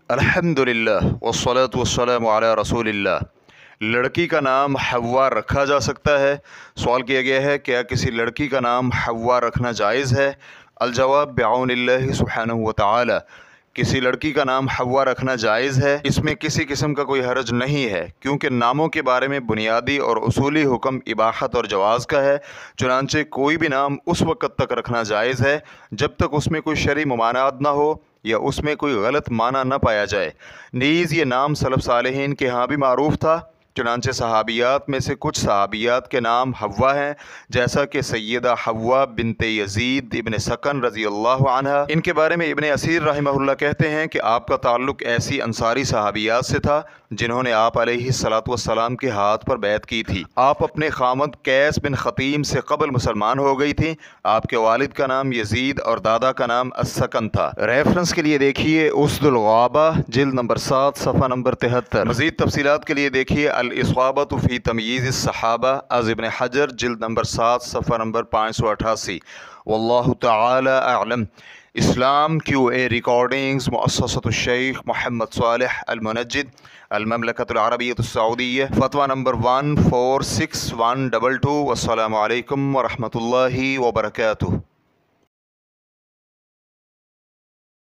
अल्हम्दुलिल्लाह वस्सलातु वस्सलामु अला रसूलिल्लाह। लड़की का नाम हव्वा रखा जा सकता है? सवाल किया गया है, क्या किसी लड़की का नाम हव्वा रखना जायज़ है? अल-जवाब बिऔनिल्लाहि सुब्हानहु व तआला, किसी लड़की का नाम हव्वा रखना जायज़ है। इसमें किसी किस्म का कोई हरज नहीं है, क्योंकि नामों के बारे में बुनियादी और उसूली हुक्म इबाहत और जवाज़ का है। चुनांचे कोई भी नाम उस वक़्त तक रखना जायज़ है जब तक उसमें कोई शरई मुमानात ना हो या उसमें कोई गलत माना न पाया जाए। नीज़ ये नाम सलफ़ सालेहीन के यहाँ भी मारूफ़ था। चुनांचे सहाबियात में से कुछ सहाबियात के नाम हव्वा हैं, जैसा कि सैयदा हव्वा बिनते यज़ीद इब्न सकन रज़ी अल्लाह अन्हा। इनके बारे में इब्न असीर रहमहुल्लाह कहते हैं कि आपका ताल्लुक़ ऐसी अंसारी सहाबियात से था जिन्होंने आप अलैहिस्सलातु वस्सलाम के हाथ पर बैत की थी। आप अपने खामद कैस बिन ख़तीम से क़बल मुसलमान हो गई थी। आपके वालिद का नाम यज़ीद और दादा का नाम अस्सकन था। रेफरेंस के लिए देखिए उसदुल ग़ाबा जिल्द नंबर 7 सफ़ा नंबर 73। मज़ीद तफ़सीलात के लिए देखिए अल-इस्वाबतु फ़ी तमयीज़ सहाबा अज़ इब्न हजर जिल्द नंबर 7 सफ़ा नंबर 588। वल्लाहु तआला अअलम। इस्लाम QA रिकॉर्डिंग्स मुअस्ससतुश शेख मोहम्मद सालेह अल मुनज्जिद अल ममलकतुल अरबिय्यतुस सऊदिय्या, फतवा नंबर 146122। वस्सलामु अलैकुम व रहमतुल्लाहि व बरकातुहू।